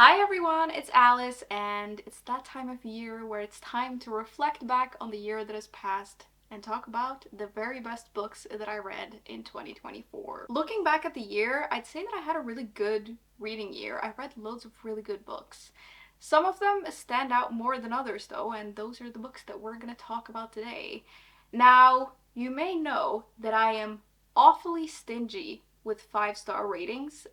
Hi everyone, it's Alice, and it's that time of year where it's time to reflect back on the year that has passed and talk about the very best books that I read in 2024. Looking back at the year, I'd say that I had a really good reading year. I read loads of really good books. Some of them stand out more than others though, and those are the books that we're going to talk about today. Now, you may know that I am awfully stingy with 5-star ratings.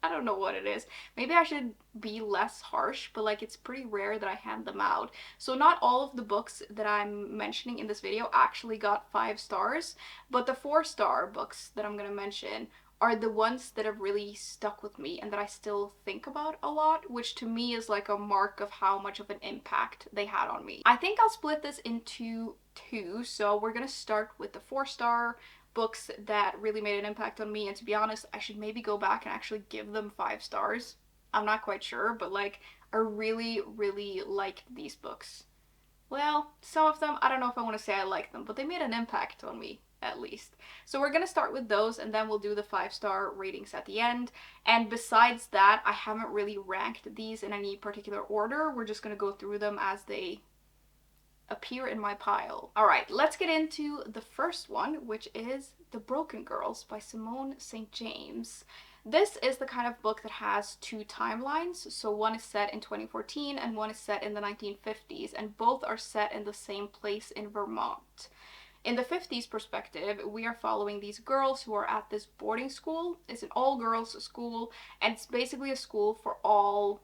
I don't know what it is. Maybe I should be less harsh, but like it's pretty rare that I hand them out. So not all of the books that I'm mentioning in this video actually got 5 stars, but the 4-star books that I'm gonna mention are the ones that have really stuck with me and that I still think about a lot, which to me is like a mark of how much of an impact they had on me. I think I'll split this into two, so we're gonna start with the 4-star books that really made an impact on me, and to be honest, I should maybe go back and actually give them 5 stars. I'm not quite sure, but like I really liked these books. Well, some of them, I don't know if I want to say I like them, but they made an impact on me at least. So we're gonna start with those, and then we'll do the 5-star ratings at the end. And besides that, I haven't really ranked these in any particular order. We're just gonna go through them as they appear in my pile. Alright, let's get into the first one, which is The Broken Girls by Simone St. James. This is the kind of book that has two timelines. So one is set in 2014 and one is set in the 1950s, and both are set in the same place in Vermont. In the 50s perspective, we are following these girls who are at this boarding school. It's an all-girls school, and it's basically a school for all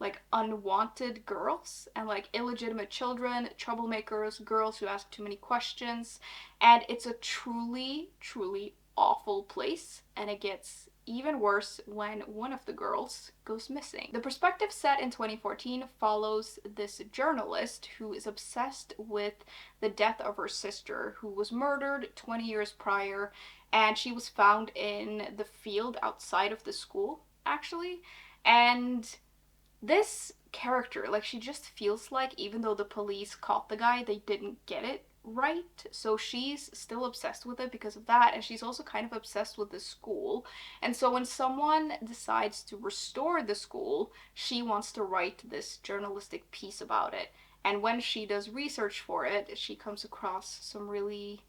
like unwanted girls and like illegitimate children, troublemakers, girls who ask too many questions. And it's a truly awful place, and it gets even worse when one of the girls goes missing. The perspective set in 2014 follows this journalist who is obsessed with the death of her sister, who was murdered 20 years prior, and she was found in the field outside of the school, actually. And this character, like, she just feels like even though the police caught the guy, they didn't get it right. So she's still obsessed with it because of that, and she's also kind of obsessed with the school. And so when someone decides to restore the school, she wants to write this journalistic piece about it. And when she does research for it, she comes across some really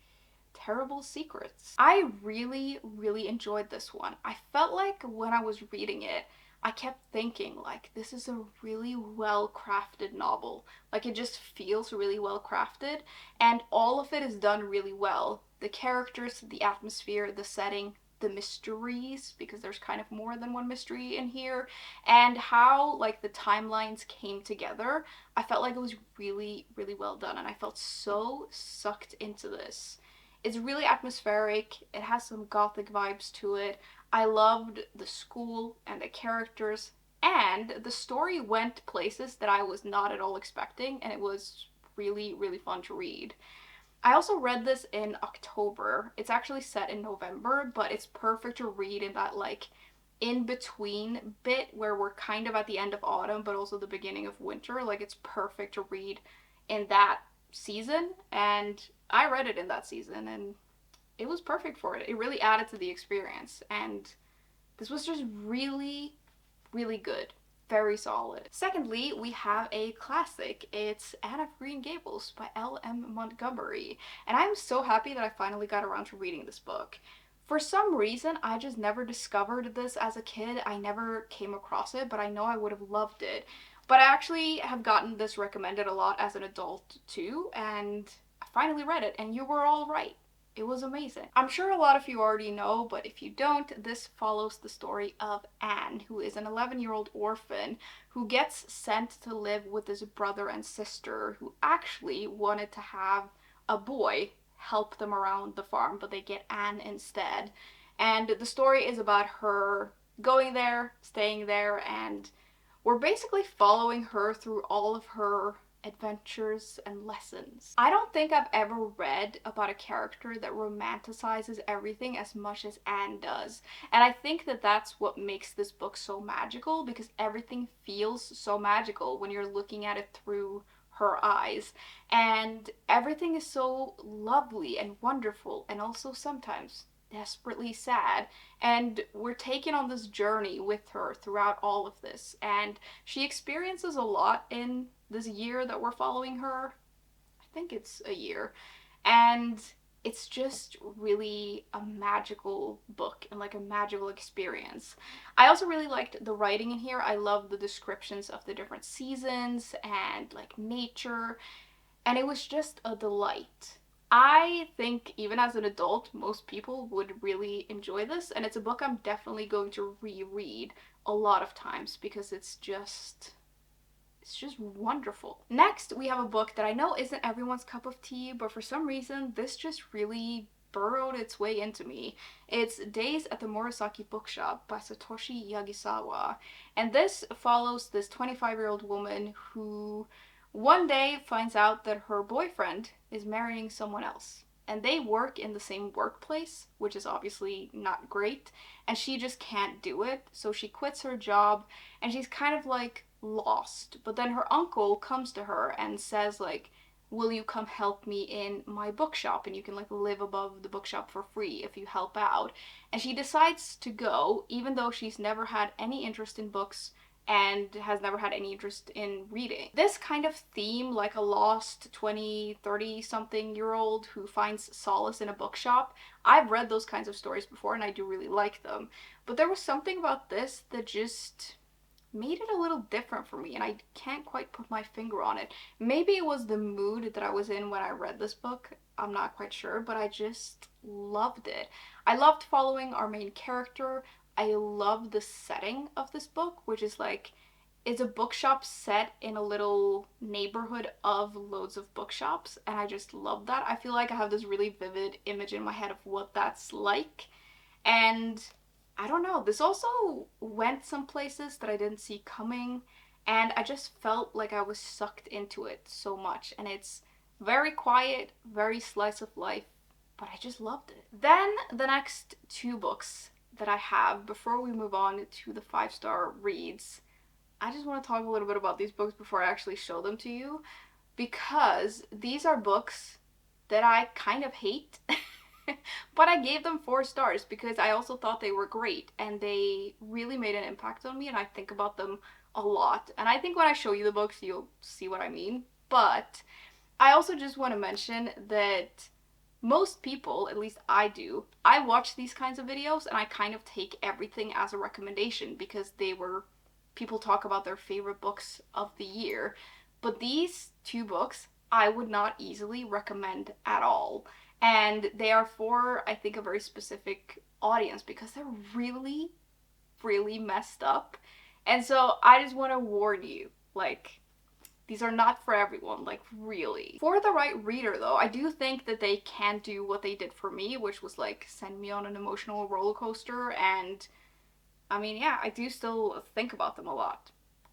terrible secrets. I really enjoyed this one. I felt like when I was reading it, I kept thinking, like, this is a really well crafted novel. Like, it just feels really well crafted, and all of it is done really well. The characters, the atmosphere, the setting, the mysteries, because there's kind of more than one mystery in here, and how, like, the timelines came together. I felt like it was really well done, and I felt so sucked into this. It's really atmospheric, it has some gothic vibes to it. I loved the school and the characters, and the story went places that I was not at all expecting, and it was really fun to read. I also read this in October. It's actually set in November, but it's perfect to read in that like in between bit where we're kind of at the end of autumn but also the beginning of winter. Like, it's perfect to read in that season, and I read it in that season, and it was perfect for it. It really added to the experience, and this was just really good. Very solid. Secondly, we have a classic. It's Anne of Green Gables by L.M. Montgomery, and I'm so happy that I finally got around to reading this book. For some reason, I just never discovered this as a kid. I never came across it, but I know I would have loved it. But I actually have gotten this recommended a lot as an adult too, and I finally read it, and you were all right. It was amazing. I'm sure a lot of you already know, but if you don't, this follows the story of Anne, who is an 11-year-old orphan who gets sent to live with his brother and sister who actually wanted to have a boy help them around the farm, but they get Anne instead. And the story is about her going there, staying there, and we're basically following her through all of her adventures and lessons. I don't think I've ever read about a character that romanticizes everything as much as Anne does. And I think that that's what makes this book so magical, because everything feels so magical when you're looking at it through her eyes. And everything is so lovely and wonderful, and also sometimes desperately sad, and we're taken on this journey with her throughout all of this, and she experiences a lot in this year that we're following her. I think it's a year. And it's just really a magical book and like a magical experience. I also really liked the writing in here. I love the descriptions of the different seasons and like nature, and it was just a delight. I think even as an adult, most people would really enjoy this, and it's a book I'm definitely going to reread a lot of times because it's just wonderful. Next, we have a book that I know isn't everyone's cup of tea, but for some reason, this just really burrowed its way into me. It's Days at the Morisaki Bookshop by Satoshi Yagisawa. And this follows this 25-year-old woman who one day finds out that her boyfriend is marrying someone else. And they work in the same workplace, which is obviously not great. And she just can't do it. So she quits her job and she's kind of like lost. But then her uncle comes to her and says like, will you come help me in my bookshop, and you can like live above the bookshop for free if you help out. And she decides to go even though she's never had any interest in books and has never had any interest in reading. This kind of theme, like a lost 20, 30 something year old who finds solace in a bookshop, I've read those kinds of stories before and I do really like them. But there was something about this that just made it a little different for me, and I can't quite put my finger on it. Maybe it was the mood that I was in when I read this book. I'm not quite sure, but I just loved it. I loved following our main character. I love the setting of this book, which is like, it's a bookshop set in a little neighborhood of loads of bookshops, and I just love that. I feel like I have this really vivid image in my head of what that's like. And I don't know, this also went some places that I didn't see coming, and I just felt like I was sucked into it so much. And it's very quiet, very slice of life, but I just loved it. Then the next two books that I have before we move on to the 5-star reads, I just want to talk a little bit about these books before I actually show them to you, because these are books that I kind of hate. But I gave them 4 stars because I also thought they were great and they really made an impact on me, and I think about them a lot. And I think when I show you the books, you'll see what I mean. But I also just want to mention that most people, at least I do, I watch these kinds of videos and I kind of take everything as a recommendation because they were, people talk about their favorite books of the year. But these 2 books I would not easily recommend at all. And they are for, I think, a very specific audience because they're really, really messed up. And so I just want to warn you, like, these are not for everyone, like, really. For the right reader, though, I do think that they can do what they did for me, which was, like, send me on an emotional roller coaster. And, I mean, yeah, I do still think about them a lot.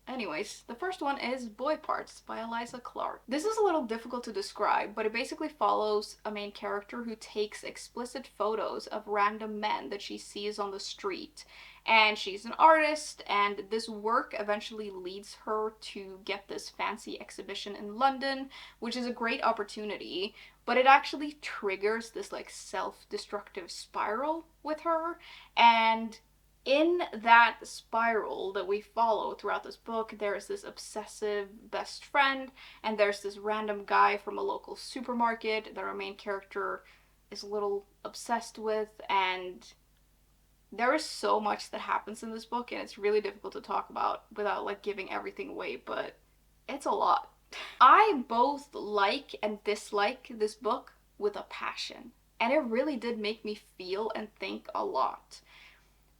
Anyways, the first one is Boy Parts by Eliza Clarke. This is a little difficult to describe, but it basically follows a main character who takes explicit photos of random men that she sees on the street. And she's an artist, and this work eventually leads her to get this fancy exhibition in London, which is a great opportunity, but it actually triggers this like self-destructive spiral with her. And in that spiral that we follow throughout this book, there's this obsessive best friend, and there's this random guy from a local supermarket that our main character is a little obsessed with, and there is so much that happens in this book, and it's really difficult to talk about without like giving everything away, but it's a lot. I both like and dislike this book with a passion, and it really did make me feel and think a lot.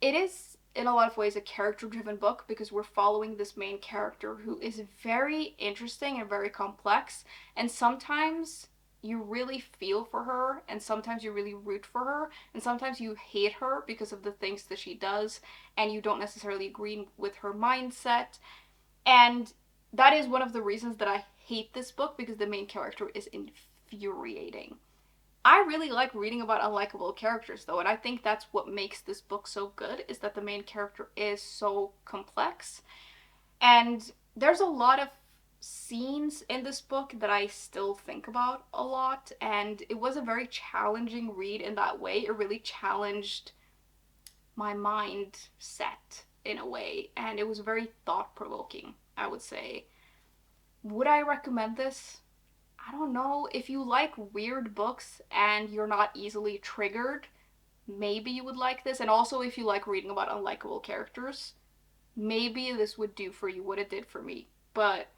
It is, in a lot of ways, a character-driven book because we're following this main character who is very interesting and very complex, and sometimes you really feel for her, and sometimes you really root for her, and sometimes you hate her because of the things that she does, and you don't necessarily agree with her mindset. And that is one of the reasons that I hate this book, because the main character is infuriating. I really like reading about unlikable characters, though, and I think that's what makes this book so good, is that the main character is so complex. And there's a lot of scenes in this book that I still think about a lot, and it was a very challenging read in that way. It really challenged my mindset in a way, and it was very thought-provoking, I would say. Would I recommend this? I don't know. If you like weird books and you're not easily triggered, maybe you would like this. And also, if you like reading about unlikable characters, maybe this would do for you what it did for me. But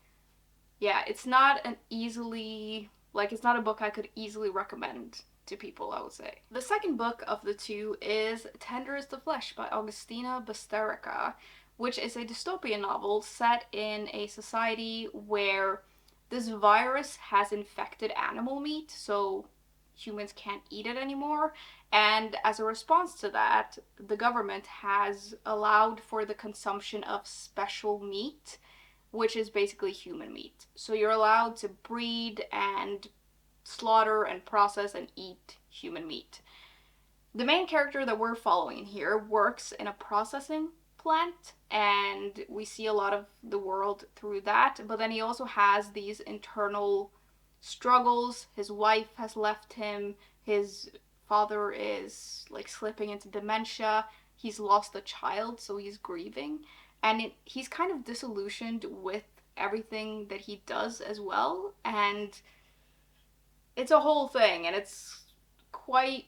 yeah, it's not an easily, like, it's not a book I could easily recommend to people, I would say. The second book of the two is Tender is the Flesh by Agustina Bazterrica, which is a dystopian novel set in a society where this virus has infected animal meat, so humans can't eat it anymore. And as a response to that, the government has allowed for the consumption of special meat, which is basically human meat. So you're allowed to breed and slaughter and process and eat human meat. The main character that we're following here works in a processing plant, and we see a lot of the world through that, but then he also has these internal struggles. His wife has left him, his father is like slipping into dementia, he's lost a child, so he's grieving, and he's kind of disillusioned with everything that he does as well, and it's a whole thing, and it's quite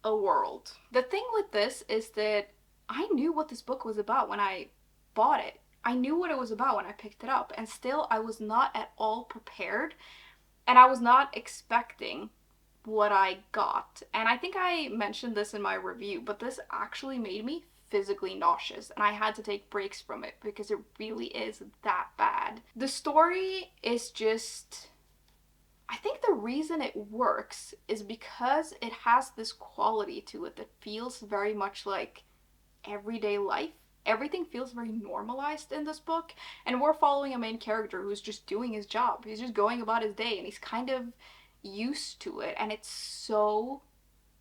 a world. The thing with this is that I knew what this book was about when I bought it. I knew what it was about when I picked it up, and still I was not at all prepared, and I was not expecting what I got. And I think I mentioned this in my review, but this actually made me physically nauseous, and I had to take breaks from it because it really is that bad. The story is just, I think the reason it works is because it has this quality to it that feels very much like everyday life. Everything feels very normalized in this book, and we're following a main character who's just doing his job. He's just going about his day, and he's kind of used to it, and it's so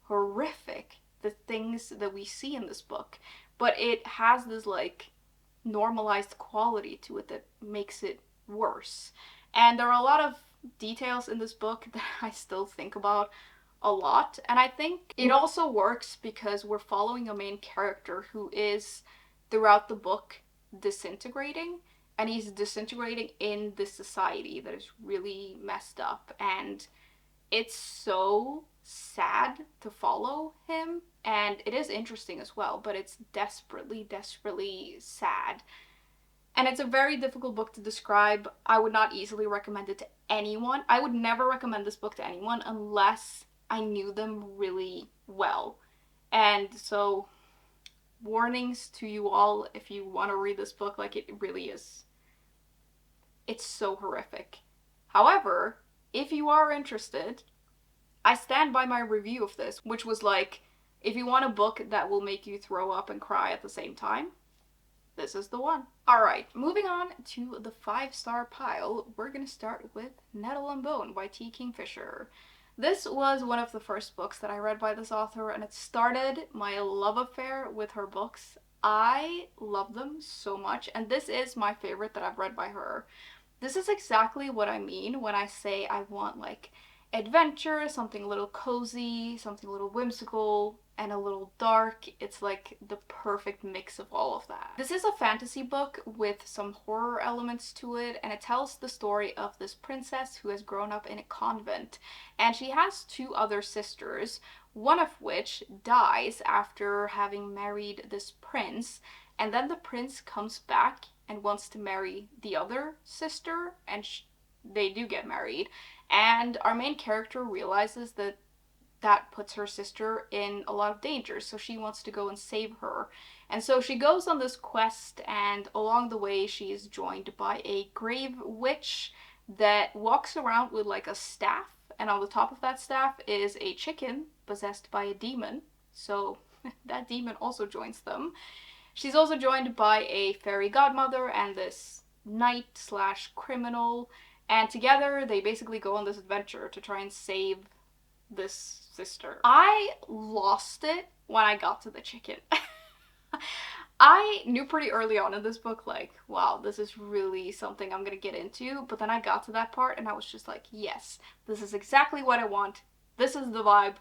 horrific, the things that we see in this book. But it has this, like, normalized quality to it that makes it worse. And there are a lot of details in this book that I still think about a lot, and I think it also works because we're following a main character who is throughout the book disintegrating, and he's disintegrating in this society that is really messed up, and it's so sad to follow him, and it is interesting as well, but it's desperately sad. And it's a very difficult book to describe. I would not easily recommend it to anyone. I would never recommend this book to anyone unless I knew them really well. And so, warnings to you all if you want to read this book, like, it really is. It's so horrific. However, if you are interested, I stand by my review of this, which was like, if you want a book that will make you throw up and cry at the same time, this is the one. Alright, moving on to the 5-star pile, we're gonna start with Nettle and Bone by T. Kingfisher. This was one of the first books that I read by this author, and it started my love affair with her books. I love them so much, and this is my favorite that I've read by her. This is exactly what I mean when I say I want, like, adventure, something a little cozy, something a little whimsical, and a little dark. It's like the perfect mix of all of that. This is a fantasy book with some horror elements to it, and it tells the story of this princess who has grown up in a convent, and she has 2 other sisters, one of which dies after having married this prince, and then the prince comes back and wants to marry the other sister, and they do get married. And our main character realizes that that puts her sister in a lot of danger, so she wants to go and save her. And so she goes on this quest, and along the way she is joined by a grave witch that walks around with like a staff, and on the top of that staff is a chicken possessed by a demon, so that demon also joins them. She's also joined by a fairy godmother and this knight slash criminal, and together they basically go on this adventure to try and save this sister. I lost it when I got to the chicken. I knew pretty early on in this book, like, wow, this is really something I'm gonna get into. But then I got to that part and I was just like, yes, this is exactly what I want. This is the vibe.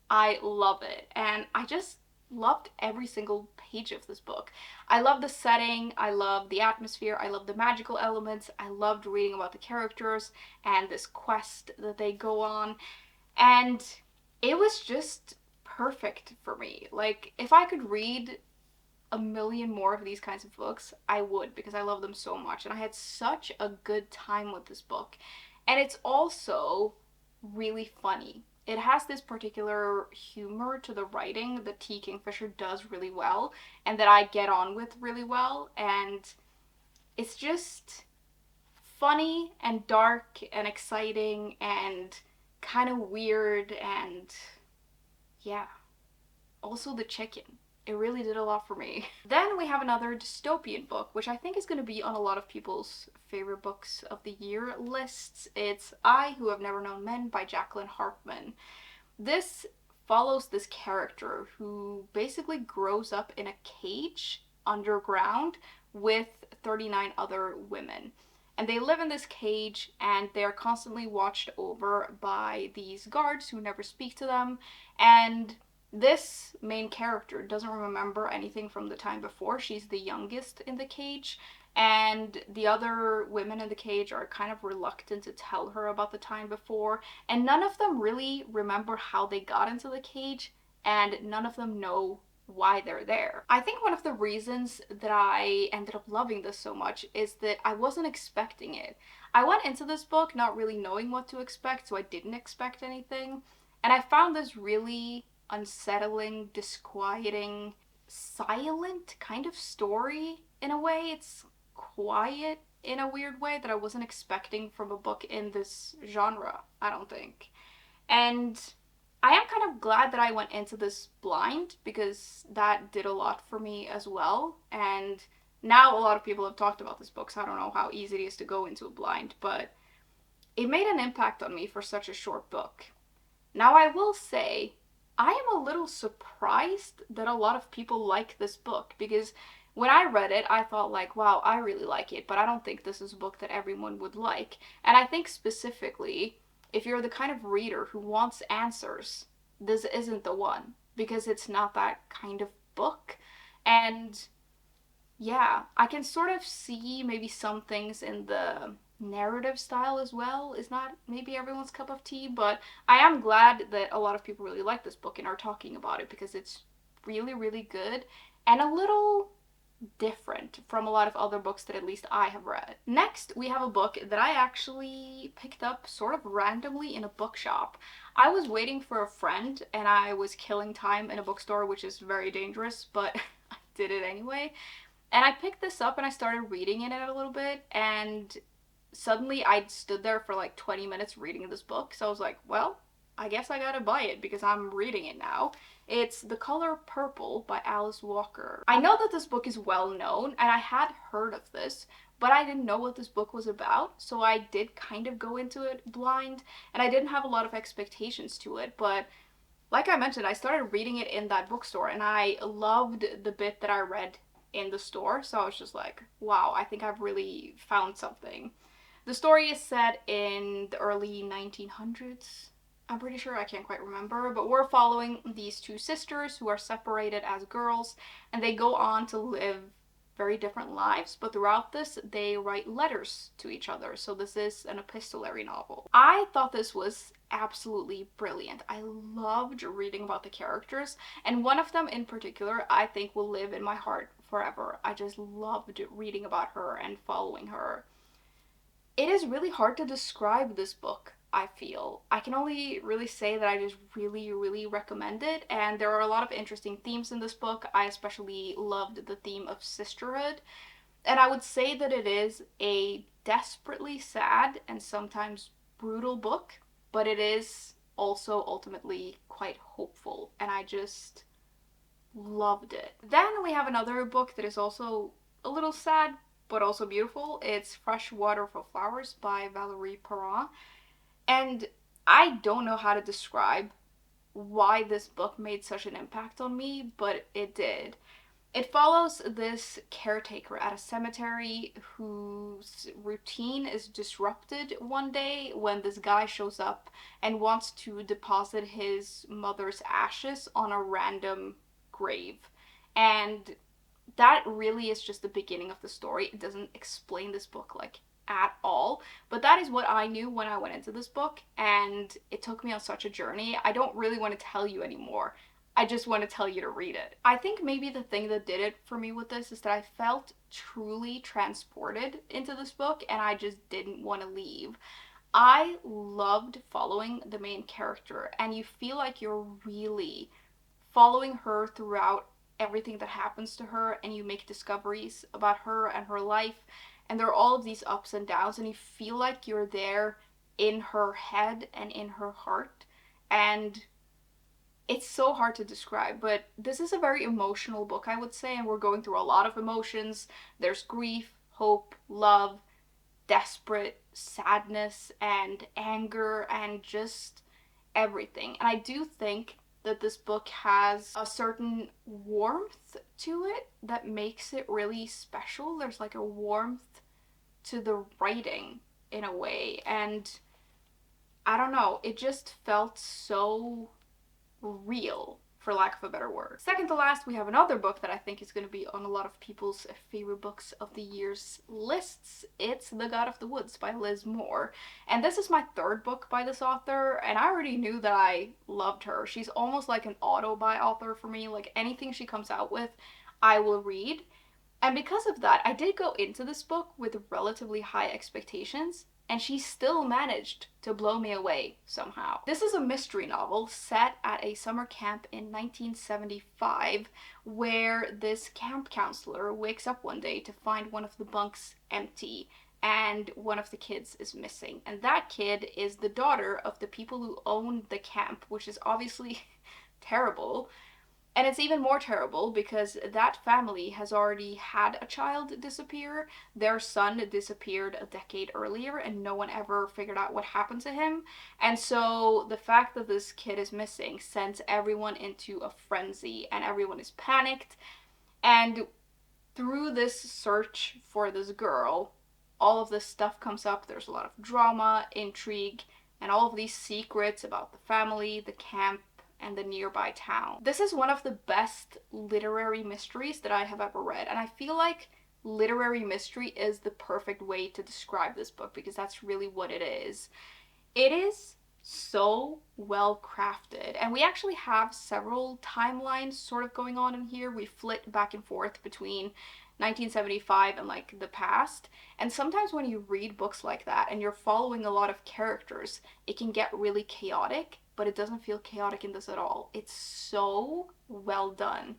I love it. And I just loved every single page of this book. I love the setting, I love the atmosphere, I love the magical elements, I loved reading about the characters and this quest that they go on. And it was just perfect for me. Like, if I could read a million more of these kinds of books, I would, because I love them so much. And I had such a good time with this book. And it's also really funny. It has this particular humor to the writing that T. Kingfisher does really well and that I get on with really well. And it's just funny and dark and exciting and kind of weird and yeah, also the chicken. It really did a lot for me. Then we have another dystopian book, which I think is going to be on a lot of people's favorite books of the year lists. It's I Who Have Never Known Men by Jacqueline Harpman. This follows this character who basically grows up in a cage underground with 39 other women. And they live in this cage and they're constantly watched over by these guards who never speak to them. And this main character doesn't remember anything from the time before. She's the youngest in the cage, and the other women in the cage are kind of reluctant to tell her about the time before, and none of them really remember how they got into the cage, and none of them know why they're there. I think one of the reasons that I ended up loving this so much is that I wasn't expecting it. I went into this book not really knowing what to expect, so I didn't expect anything, and I found this really unsettling, disquieting, silent kind of story in a way. It's quiet in a weird way that I wasn't expecting from a book in this genre, I don't think. And I am kind of glad that I went into this blind because that did a lot for me as well. And now a lot of people have talked about this book, so I don't know how easy it is to go into a blind, but it made an impact on me for such a short book. Now, I will say, I am a little surprised that a lot of people like this book because when I read it, I thought, like, wow, I really like it, but I don't think this is a book that everyone would like. And I think specifically, if you're the kind of reader who wants answers, this isn't the one because it's not that kind of book. And yeah, I can sort of see maybe some things in the narrative style as well is not maybe everyone's cup of tea, but I am glad that a lot of people really like this book and are talking about it because it's really, really good and a little different from a lot of other books that at least I have read. Next, we have a book that I actually picked up sort of randomly in a bookshop. I was waiting for a friend and I was killing time in a bookstore, which is very dangerous, but I did it anyway. And I picked this up and I started reading in it a little bit, and suddenly I stood there for like 20 minutes reading this book. So I was like, well, I guess I gotta buy it because I'm reading it now. It's The Color Purple by Alice Walker. I know that this book is well known, and I had heard of this, but I didn't know what this book was about, so I did kind of go into it blind, and I didn't have a lot of expectations to it, but like I mentioned, I started reading it in that bookstore, and I loved the bit that I read in the store, so I was just like, wow, I think I've really found something. The story is set in the early 1900s. I'm pretty sure, I can't quite remember, but we're following these two sisters who are separated as girls, and they go on to live very different lives, but throughout this, they write letters to each other. So this is an epistolary novel. I thought this was absolutely brilliant. I loved reading about the characters, and one of them in particular I think will live in my heart forever. I just loved reading about her and following her. It is really hard to describe this book, I feel. I can only really say that I just really, really recommend it, and there are a lot of interesting themes in this book. I especially loved the theme of sisterhood, and I would say that it is a desperately sad and sometimes brutal book, but it is also ultimately quite hopeful, and I just loved it. Then we have another book that is also a little sad, but also beautiful. It's Fresh Water for Flowers by Valérie Perrin. And I don't know how to describe why this book made such an impact on me, but it did. It follows this caretaker at a cemetery whose routine is disrupted one day when this guy shows up and wants to deposit his mother's ashes on a random grave. And that really is just the beginning of the story. It doesn't explain this book like at all, but that is what I knew when I went into this book, and it took me on such a journey. I don't really want to tell you anymore. I just want to tell you to read it. I think maybe the thing that did it for me with this is that I felt truly transported into this book and I just didn't want to leave. I loved following the main character, and you feel like you're really following her throughout everything that happens to her, and you make discoveries about her and her life, and there are all of these ups and downs, and you feel like you're there in her head and in her heart. And it's so hard to describe, but this is a very emotional book, I would say, and we're going through a lot of emotions. There's grief, hope, love, desperate sadness, and anger, and just everything. And I do think that this book has a certain warmth to it that makes it really special. There's like a warmth to the writing in a way, and I don't know, it just felt so real, for lack of a better word. Second to last, we have another book that I think is going to be on a lot of people's favorite books of the year's lists. It's The God of the Woods by Liz Moore. And this is my third book by this author, and I already knew that I loved her. She's almost like an auto-buy author for me. Like, anything she comes out with, I will read. And because of that, I did go into this book with relatively high expectations, and she still managed to blow me away somehow. This is a mystery novel set at a summer camp in 1975, where this camp counselor wakes up one day to find one of the bunks empty and one of the kids is missing. And that kid is the daughter of the people who own the camp, which is obviously terrible. And it's even more terrible because that family has already had a child disappear. Their son disappeared a decade earlier and no one ever figured out what happened to him. And so the fact that this kid is missing sends everyone into a frenzy and everyone is panicked. And through this search for this girl, all of this stuff comes up. There's a lot of drama, intrigue, and all of these secrets about the family, the camp, and the nearby town. This is one of the best literary mysteries that I have ever read, and I feel like literary mystery is the perfect way to describe this book because that's really what it is. It is so well crafted, and we actually have several timelines sort of going on in here. We flit back and forth between 1975 and like the past, and sometimes when you read books like that and you're following a lot of characters, it can get really chaotic, but it doesn't feel chaotic in this at all. It's so well done.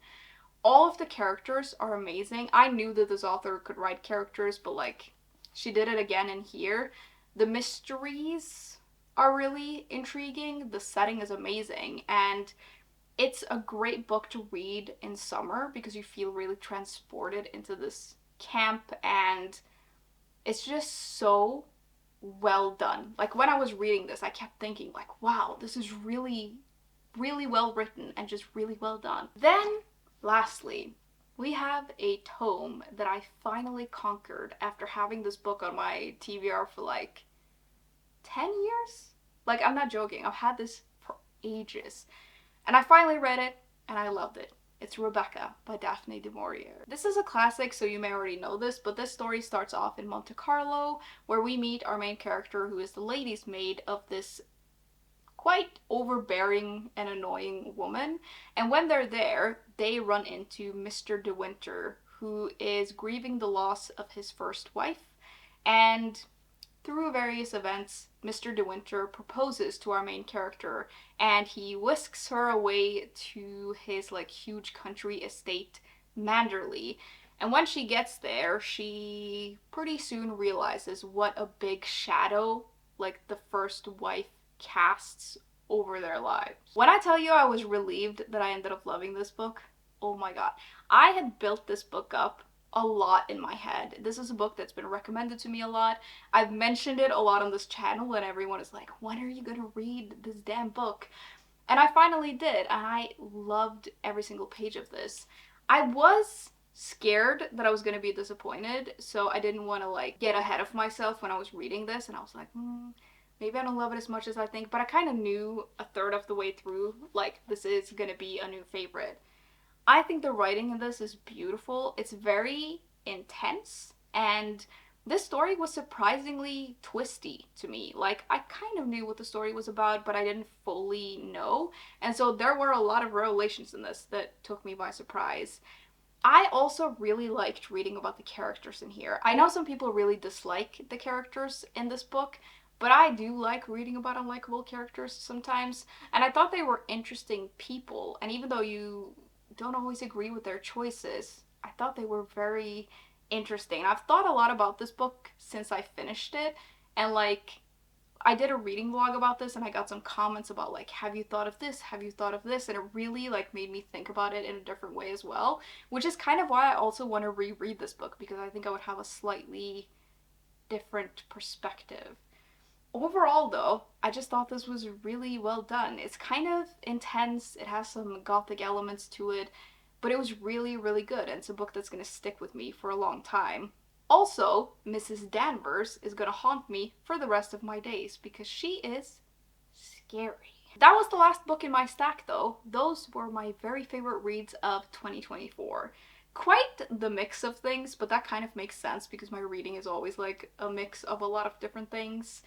All of the characters are amazing. I knew that this author could write characters, but like, she did it again in here. The mysteries are really intriguing. The setting is amazing, and it's a great book to read in summer because you feel really transported into this camp, and it's just so well done. Like, when I was reading this, I kept thinking like, wow, this is really, really well written and just really well done. Then, lastly, we have a tome that I finally conquered after having this book on my TBR for like 10 years? Like, I'm not joking. I've had this for ages. And I finally read it, and I loved it. It's Rebecca by Daphne du Maurier. This is a classic, so you may already know this, but this story starts off in Monte Carlo, where we meet our main character, who is the lady's maid of this quite overbearing and annoying woman. And when they're there, they run into Mr. De Winter, who is grieving the loss of his first wife. And through various events, Mr. De Winter proposes to our main character, and he whisks her away to his like huge country estate, Manderley. And when she gets there, she pretty soon realizes what a big shadow like the first wife casts over their lives. When I tell you I was relieved that I ended up loving this book, oh my god. I had built this book up a lot in my head. This is a book that's been recommended to me a lot. I've mentioned it a lot on this channel, and everyone is like, when are you gonna read this damn book? And I finally did, and I loved every single page of this. I was scared that I was gonna be disappointed, so I didn't want to like get ahead of myself when I was reading this, and I was like, maybe I don't love it as much as I think, but I kind of knew a third of the way through, like, this is gonna be a new favorite. I think the writing in this is beautiful. It's very intense, and this story was surprisingly twisty to me. Like, I kind of knew what the story was about, but I didn't fully know. And so there were a lot of revelations in this that took me by surprise. I also really liked reading about the characters in here. I know some people really dislike the characters in this book, but I do like reading about unlikable characters sometimes. And I thought they were interesting people. And even though you don't always agree with their choices, I thought they were very interesting. I've thought a lot about this book since I finished it. And like, I did a reading vlog about this and I got some comments about like, have you thought of this? Have you thought of this? And it really like made me think about it in a different way as well, which is kind of why I also want to reread this book, because I think I would have a slightly different perspective. Overall though, I just thought this was really well done. It's kind of intense, it has some gothic elements to it, but it was really, really good, and it's a book that's going to stick with me for a long time. Also, Mrs. Danvers is going to haunt me for the rest of my days because she is scary. That was the last book in my stack though. Those were my very favorite reads of 2024. Quite the mix of things, but that kind of makes sense because my reading is always like a mix of a lot of different things.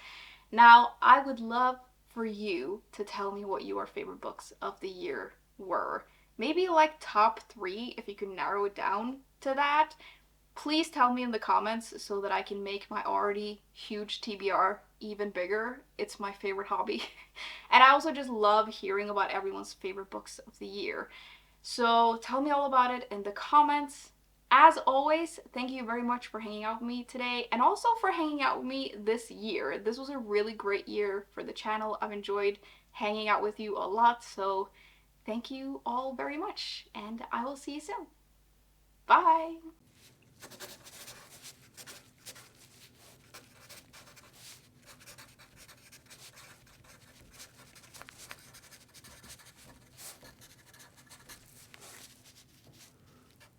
Now, I would love for you to tell me what your favorite books of the year were. Maybe like top 3 if you can narrow it down to that. Please tell me in the comments so that I can make my already huge TBR even bigger. It's my favorite hobby. And I also just love hearing about everyone's favorite books of the year. So tell me all about it in the comments. As always, thank you very much for hanging out with me today, and also for hanging out with me this year. This was a really great year for the channel. I've enjoyed hanging out with you a lot, so thank you all very much, and I will see you soon. Bye!